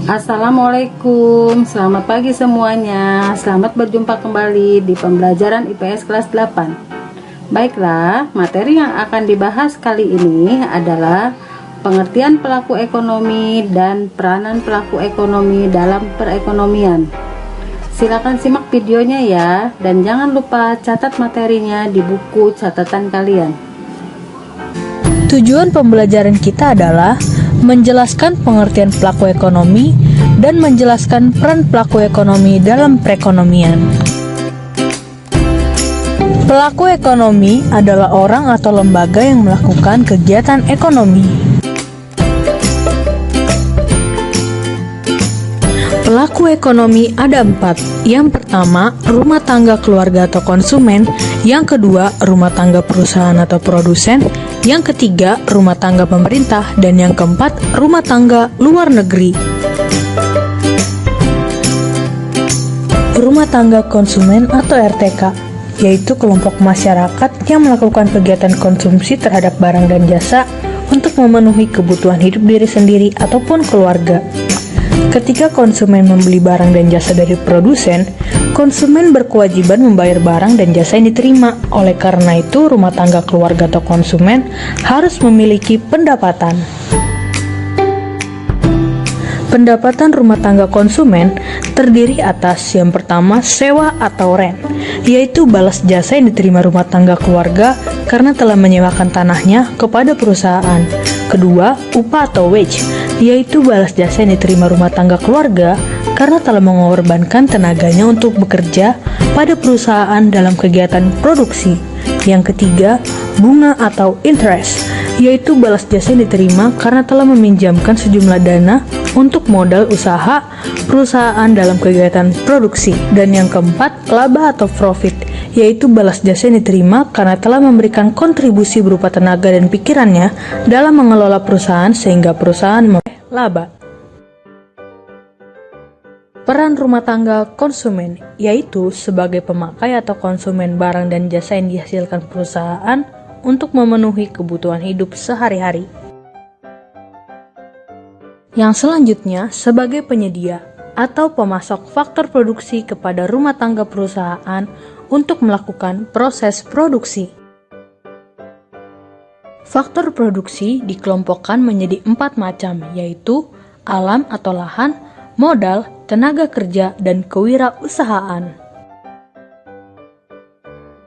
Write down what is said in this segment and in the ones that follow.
Assalamualaikum, selamat pagi semuanya. Selamat berjumpa kembali di pembelajaran IPS kelas 8. Baiklah, materi yang akan dibahas kali ini adalah pengertian pelaku ekonomi dan peranan pelaku ekonomi dalam perekonomian. Silakan simak videonya ya, dan jangan lupa catat materinya di buku catatan kalian. Tujuan pembelajaran kita adalah menjelaskan pengertian pelaku ekonomi dan menjelaskan peran pelaku ekonomi dalam perekonomian. Pelaku ekonomi adalah orang atau lembaga yang melakukan kegiatan ekonomi. Pelaku ekonomi ada 4. Yang pertama, rumah tangga keluarga atau konsumen. Yang kedua, rumah tangga perusahaan atau produsen. Yang ketiga, rumah tangga pemerintah. Dan yang keempat, rumah tangga luar negeri. Rumah tangga konsumen atau RTK, yaitu kelompok masyarakat yang melakukan kegiatan konsumsi terhadap barang dan jasa untuk memenuhi kebutuhan hidup diri sendiri ataupun keluarga. Ketika konsumen membeli barang dan jasa dari produsen, konsumen berkewajiban membayar barang dan jasa yang diterima. Oleh karena itu, rumah tangga keluarga atau konsumen harus memiliki pendapatan. Pendapatan rumah tangga konsumen terdiri atas yang pertama, sewa atau rent, yaitu balas jasa yang diterima rumah tangga keluarga karena telah menyewakan tanahnya kepada perusahaan. Kedua, upah atau wage, yaitu balas jasa yang diterima rumah tangga keluarga karena telah mengorbankan tenaganya untuk bekerja pada perusahaan dalam kegiatan produksi. Yang ketiga, bunga atau interest, yaitu balas jasa yang diterima karena telah meminjamkan sejumlah dana untuk modal usaha perusahaan dalam kegiatan produksi. Dan yang keempat, laba atau profit, yaitu balas jasa yang diterima karena telah memberikan kontribusi berupa tenaga dan pikirannya dalam mengelola perusahaan sehingga perusahaan memperoleh laba. Peran rumah tangga konsumen, yaitu sebagai pemakai atau konsumen barang dan jasa yang dihasilkan perusahaan untuk memenuhi kebutuhan hidup sehari-hari. Yang selanjutnya, sebagai penyedia atau pemasok faktor produksi kepada rumah tangga perusahaan untuk melakukan proses produksi. Faktor produksi dikelompokkan menjadi 4 macam, yaitu alam atau lahan, modal, tenaga kerja, dan kewirausahaan.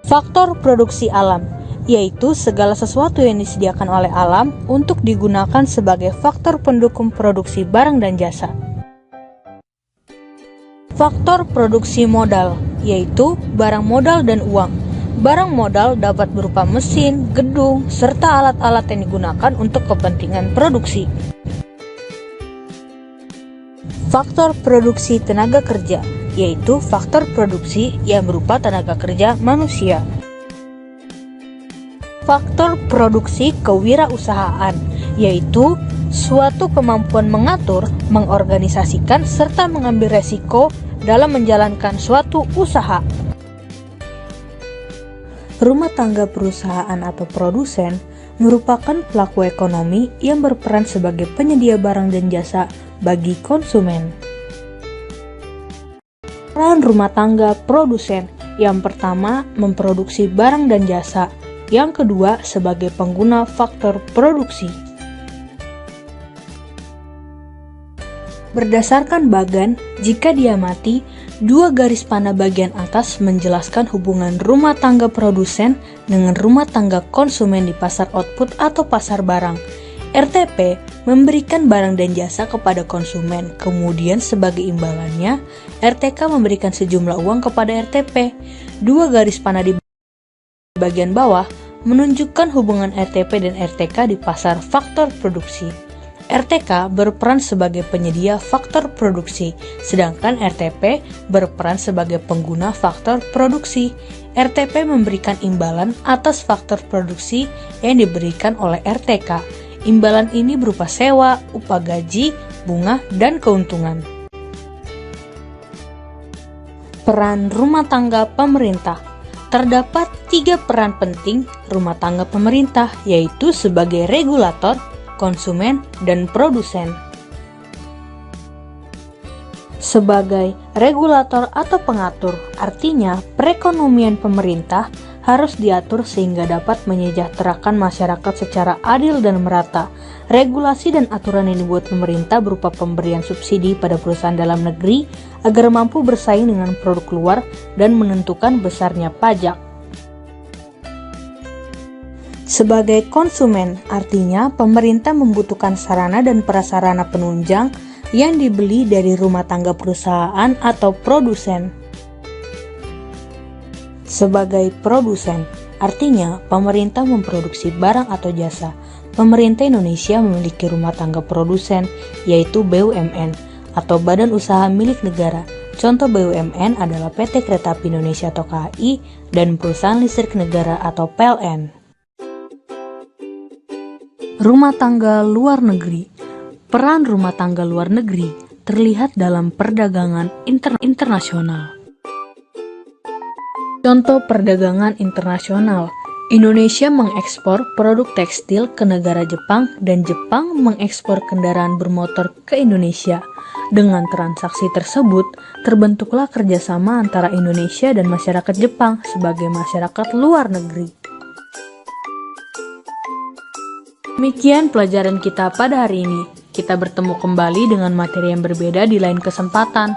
Faktor produksi alam, yaitu segala sesuatu yang disediakan oleh alam untuk digunakan sebagai faktor pendukung produksi barang dan jasa. Faktor produksi modal, yaitu barang modal dan uang. Barang modal dapat berupa mesin, gedung, serta alat-alat yang digunakan untuk kepentingan produksi. Faktor produksi tenaga kerja, yaitu faktor produksi yang berupa tenaga kerja manusia. Faktor produksi kewirausahaan, yaitu suatu kemampuan mengatur, mengorganisasikan, serta mengambil resiko dalam menjalankan suatu usaha. Rumah tangga perusahaan atau produsen merupakan pelaku ekonomi yang berperan sebagai penyedia barang dan jasa bagi konsumen. Peran rumah tangga produsen, yang pertama memproduksi barang dan jasa, yang kedua sebagai pengguna faktor produksi. Berdasarkan Bagan, jika diamati, 2 garis panah bagian atas menjelaskan hubungan rumah tangga produsen dengan rumah tangga konsumen di pasar output atau pasar barang. RTP memberikan barang dan jasa kepada konsumen, kemudian sebagai imbalannya, RTK memberikan sejumlah uang kepada RTP. 2 garis panah di bagian bawah menunjukkan hubungan RTP dan RTK di pasar faktor produksi. RTK berperan sebagai penyedia faktor produksi, sedangkan RTP berperan sebagai pengguna faktor produksi. RTP memberikan imbalan atas faktor produksi yang diberikan oleh RTK. Imbalan ini berupa sewa, upah gaji, bunga, dan keuntungan. Peran rumah tangga pemerintah. Terdapat 3 peran penting rumah tangga pemerintah, yaitu sebagai regulator, konsumen, dan produsen. sebagai regulator atau pengatur. Artinya, perekonomian pemerintah harus diatur sehingga dapat menyejahterakan masyarakat secara adil dan merata. Regulasi dan aturan yang dibuat pemerintah berupa pemberian subsidi pada perusahaan dalam negeri agar mampu bersaing dengan produk luar dan menentukan besarnya pajak. Sebagai konsumen, artinya pemerintah membutuhkan sarana dan prasarana penunjang yang dibeli dari rumah tangga perusahaan atau produsen. Sebagai produsen, artinya pemerintah memproduksi barang atau jasa. Pemerintah Indonesia memiliki rumah tangga produsen, yaitu BUMN atau Badan Usaha Milik Negara. Contoh BUMN adalah PT Kereta Api Indonesia atau KAI dan Perusahaan Listrik Negara atau PLN. Rumah tangga luar negeri. Peran rumah tangga luar negeri terlihat dalam perdagangan internasional. Contoh perdagangan internasional, Indonesia mengekspor produk tekstil ke negara Jepang dan Jepang mengekspor kendaraan bermotor ke Indonesia. Dengan transaksi tersebut, terbentuklah kerjasama antara Indonesia dan masyarakat Jepang sebagai masyarakat luar negeri. Demikian pelajaran kita pada hari ini. Kita bertemu kembali dengan materi yang berbeda di lain kesempatan.